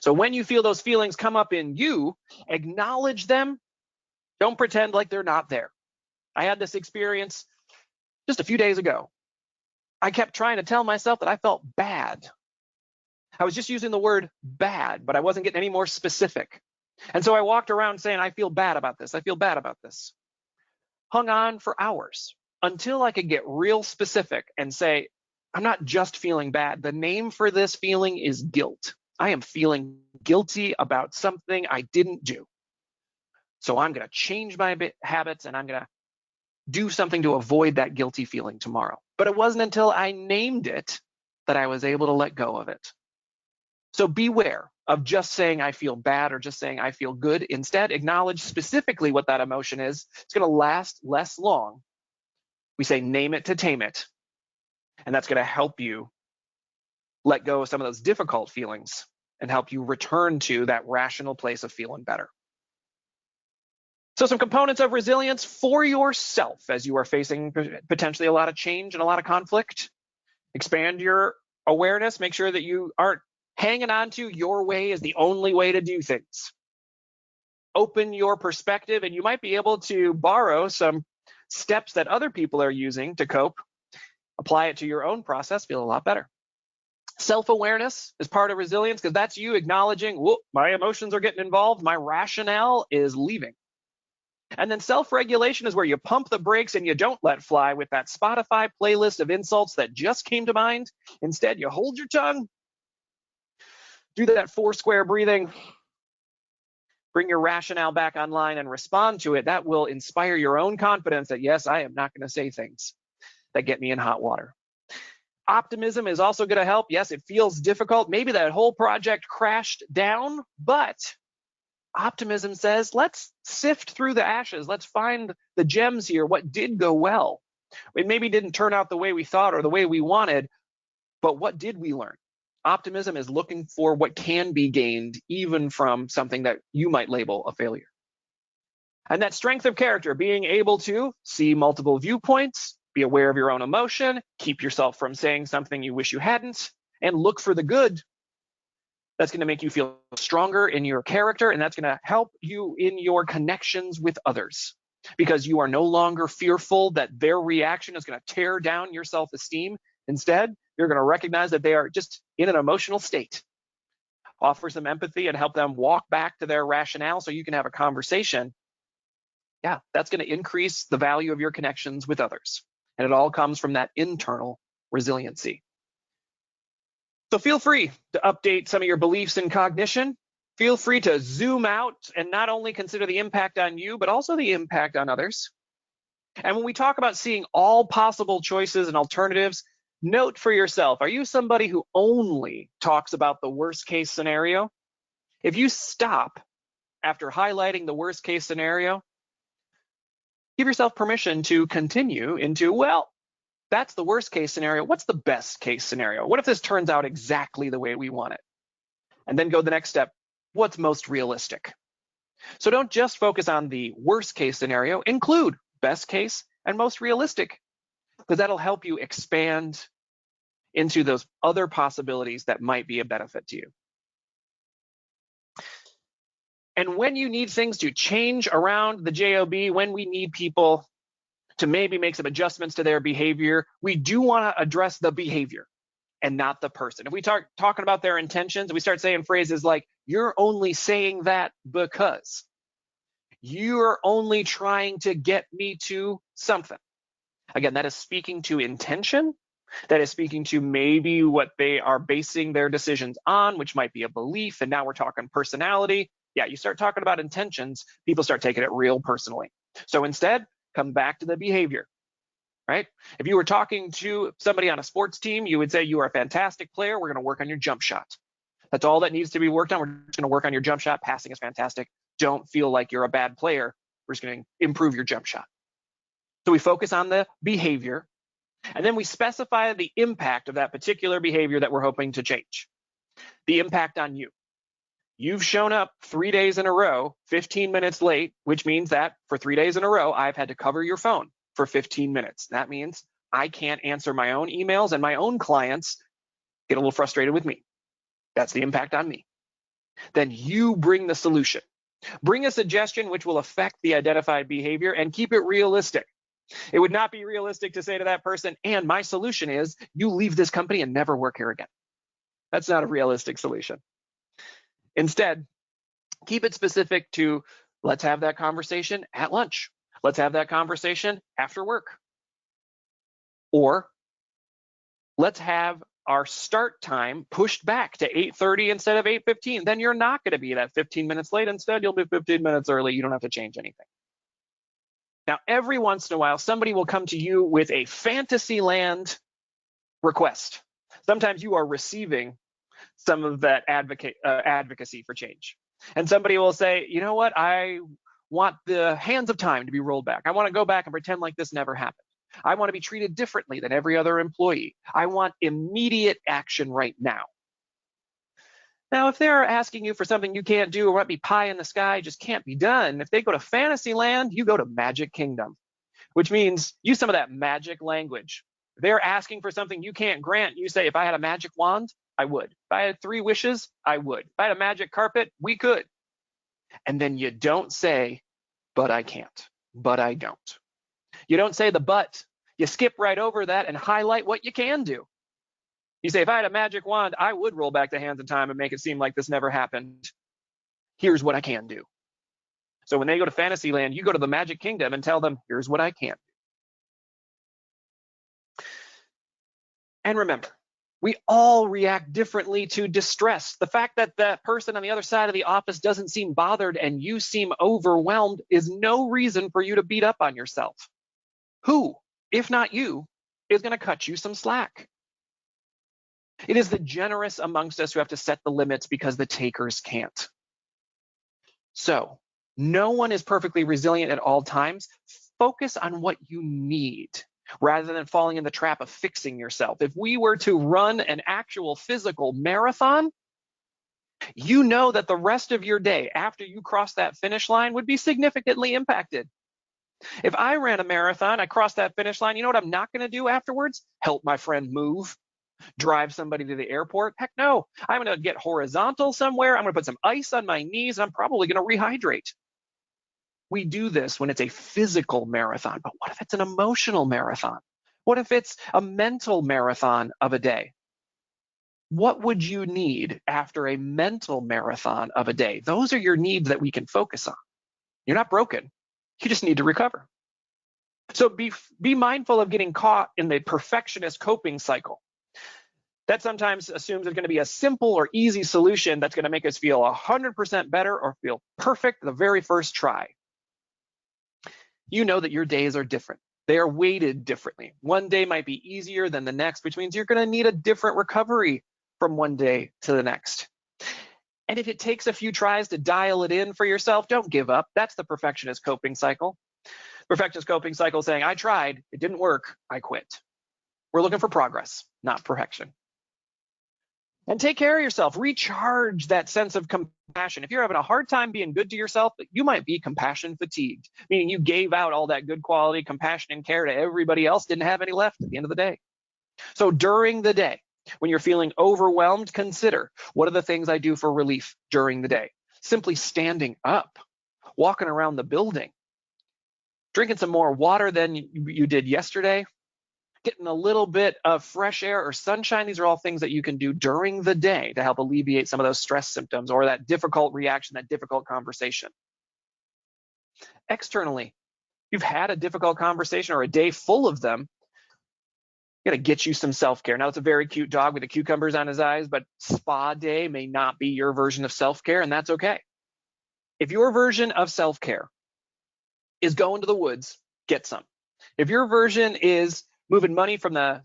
[SPEAKER 1] So when you feel those feelings come up in you, acknowledge them. Don't pretend like they're not there. I had this experience just a few days ago. I kept trying to tell myself that I felt bad. I was just using the word bad, but I wasn't getting any more specific. And so I walked around saying, I feel bad about this. I feel bad about this. Hung on for hours until I could get real specific and say, I'm not just feeling bad. The name for this feeling is guilt. I am feeling guilty about something I didn't do. So I'm going to change my habits and I'm going to do something to avoid that guilty feeling tomorrow. But it wasn't until I named it that I was able to let go of it. So beware of just saying I feel bad or just saying I feel good. Instead, acknowledge specifically what that emotion is. It's going to last less long. We say name it to tame it. And that's going to help you let go of some of those difficult feelings and help you return to that rational place of feeling better. So some components of resilience for yourself as you are facing potentially a lot of change and a lot of conflict. Expand your awareness. Make sure that you aren't hanging on to your way is the only way to do things. Open your perspective, and you might be able to borrow some steps that other people are using to cope. Apply it to your own process, feel a lot better. Self-awareness is part of resilience because that's you acknowledging, whoop, my emotions are getting involved, my rationale is leaving. And then self-regulation is where you pump the brakes and you don't let fly with that Spotify playlist of insults that just came to mind. Instead, you hold your tongue, do that 4-square breathing, bring your rationale back online and respond to it. That will inspire your own confidence that, yes, I am not going to say things that get me in hot water. Optimism is also going to help. Yes, it feels difficult. Maybe that whole project crashed down, but optimism says, let's sift through the ashes. Let's find the gems here. What did go well? It maybe didn't turn out the way we thought or the way we wanted, but what did we learn? Optimism is looking for what can be gained even from something that you might label a failure. And that strength of character, being able to see multiple viewpoints, be aware of your own emotion, keep yourself from saying something you wish you hadn't, and look for the good. That's going to make you feel stronger in your character, and that's going to help you in your connections with others because you are no longer fearful that their reaction is going to tear down your self-esteem. Instead, you're going to recognize that they are just in an emotional state. Offer some empathy and help them walk back to their rationale so you can have a conversation. Yeah, that's going to increase the value of your connections with others. And it all comes from that internal resiliency. So feel free to update some of your beliefs and cognition. Feel free to zoom out and not only consider the impact on you, but also the impact on others. And when we talk about seeing all possible choices and alternatives, note for yourself, are you somebody who only talks about the worst case scenario? If you stop after highlighting the worst case scenario, give yourself permission to continue into, well, that's the worst case scenario. What's the best case scenario? What if this turns out exactly the way we want it? And then go the next step. What's most realistic? So don't just focus on the worst case scenario, include best case and most realistic, because that'll help you expand into those other possibilities that might be a benefit to you. And when you need things to change around the JOB, when we need people to maybe make some adjustments to their behavior, we do want to address the behavior and not the person. If we start talking about their intentions, we start saying phrases like, you're only saying that because, you're only trying to get me to something. Again, that is speaking to intention. That is speaking to maybe what they are basing their decisions on, which might be a belief. And now we're talking personality. Yeah, you start talking about intentions, people start taking it real personally. So instead, come back to the behavior, right? If you were talking to somebody on a sports team, you would say you are a fantastic player. We're going to work on your jump shot. That's all that needs to be worked on. We're just going to work on your jump shot. Passing is fantastic. Don't feel like you're a bad player. We're just going to improve your jump shot. So we focus on the behavior, and then we specify the impact of that particular behavior that we're hoping to change. The impact on you. You've shown up 3 days in a row, 15 minutes late, which means that for 3 days in a row, I've had to cover your phone for 15 minutes. That means I can't answer my own emails and my own clients get a little frustrated with me. That's the impact on me. Then you bring the solution. Bring a suggestion which will affect the identified behavior and keep it realistic. It would not be realistic to say to that person, and my solution is you leave this company and never work here again. That's not a realistic solution. Instead, keep it specific to, let's have that conversation at lunch. Let's have that conversation after work. Or let's have our start time pushed back to 8:30 instead of 8:15. Then you're not going to be that 15 minutes late. Instead, you'll be 15 minutes early. You don't have to change anything. Now, every once in a while, somebody will come to you with a fantasy land request. Sometimes you are receiving some of that advocacy for change. And somebody will say, you know what, I want the hands of time to be rolled back. I want to go back and pretend like this never happened. I want to be treated differently than every other employee. I want immediate action right now. Now, if they're asking you for something you can't do or might be pie in the sky, just can't be done, if they go to fantasy land, you go to Magic Kingdom, which means use some of that magic language. If they're asking for something you can't grant, you say, if I had a magic wand, I would. If I had 3 wishes, I would. If I had a magic carpet, we could. And then you don't say, but I can't, but I don't. You don't say the but. You skip right over that and highlight what you can do. You say, if I had a magic wand, I would roll back the hands of time and make it seem like this never happened. Here's what I can do. So when they go to Fantasyland, you go to the Magic Kingdom and tell them, here's what I can do. And remember, we all react differently to distress. The fact that that person on the other side of the office doesn't seem bothered and you seem overwhelmed is no reason for you to beat up on yourself. Who, if not you, is going to cut you some slack? It is the generous amongst us who have to set the limits because the takers can't. So, no one is perfectly resilient at all times. Focus on what you need rather than falling in the trap of fixing yourself. If we were to run an actual physical marathon, you know that the rest of your day after you cross that finish line would be significantly impacted. If I ran a marathon, I crossed that finish line, you know what I'm not going to do afterwards? Help my friend move, drive somebody to the airport. Heck no, I'm going to get horizontal somewhere. I'm going to put some ice on my knees. And I'm probably going to rehydrate. We do this when it's a physical marathon, but what if it's an emotional marathon? What if it's a mental marathon of a day? What would you need after a mental marathon of a day? Those are your needs that we can focus on. You're not broken. You just need to recover. So be mindful of getting caught in the perfectionist coping cycle. That sometimes assumes there's going to be a simple or easy solution that's going to make us feel 100% better or feel perfect the very first try. You know that your days are different. They are weighted differently. One day might be easier than the next, which means you're going to need a different recovery from one day to the next. And if it takes a few tries to dial it in for yourself, don't give up. That's the perfectionist coping cycle. Perfectionist coping cycle saying, I tried, it didn't work, I quit. We're looking for progress, not perfection. And take care of yourself. Recharge that sense of compassion. If you're having a hard time being good to yourself, you might be compassion fatigued, meaning you gave out all that good quality compassion and care to everybody else, didn't have any left at the end of the day. So during the day, when you're feeling overwhelmed, consider, what are the things I do for relief during the day? Simply standing up, walking around the building, drinking some more water than you did yesterday, getting a little bit of fresh air or sunshine. These are all things that you can do during the day to help alleviate some of those stress symptoms or that difficult reaction, that difficult conversation. Externally, you've had a difficult conversation or a day full of them, you got to get you some self-care. Now, it's a very cute dog with the cucumbers on his eyes, but spa day may not be your version of self-care, and that's okay. If your version of self-care is going to the woods, get some. If your version is moving money from the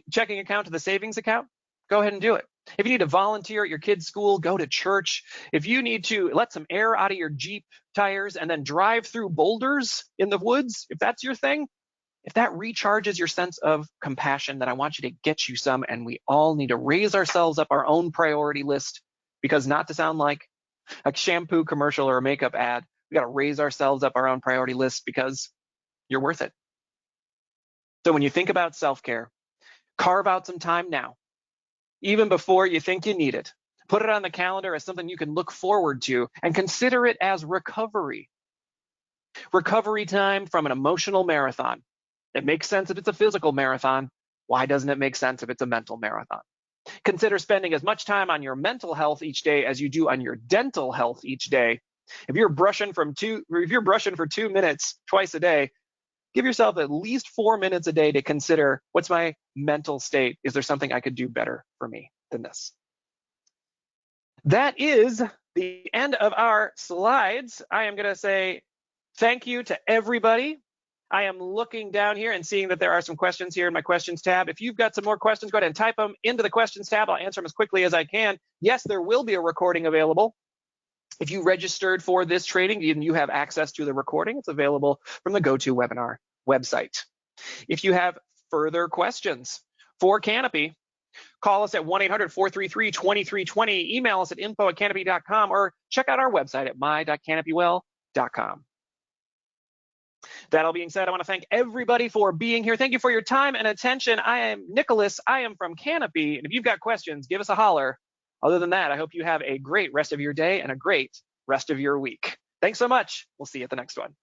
[SPEAKER 1] checking account to the savings account, go ahead and do it. If you need to volunteer at your kid's school, go to church. If you need to let some air out of your Jeep tires and then drive through boulders in the woods, if that's your thing, if that recharges your sense of compassion, then I want you to get you some. And we all need to raise ourselves up our own priority list, because not to sound like a shampoo commercial or a makeup ad, we got to raise ourselves up our own priority list because you're worth it. So when you think about self-care, carve out some time now, even before you think you need it. Put it on the calendar as something you can look forward to and consider it as recovery. Recovery time from an emotional marathon. It makes sense if it's a physical marathon. Why doesn't it make sense if it's a mental marathon? Consider spending as much time on your mental health each day as you do on your dental health each day. If you're brushing for 2 minutes twice a day, give yourself at least 4 minutes a day to consider, what's my mental state? Is there something I could do better for me than this? That is the end of our slides. I am going to say thank you to everybody I am looking down here and seeing that there are some questions here in my questions tab. If you've got some more questions, go ahead and type them into the questions tab. I'll answer them as quickly as I can. Yes, there will be a recording available. If you registered for this training and you have access to the recording, it's available from the GoToWebinar website. If you have further questions for Canopy, call us at 1-800-433-2320, email us at info@canopy.com, or check out our website at my.canopywell.com. That all being said, I want to thank everybody for being here. Thank you for your time and attention. I am Nicholas. I am from Canopy. And if you've got questions, give us a holler. Other than that, I hope you have a great rest of your day and a great rest of your week. Thanks so much. We'll see you at the next one.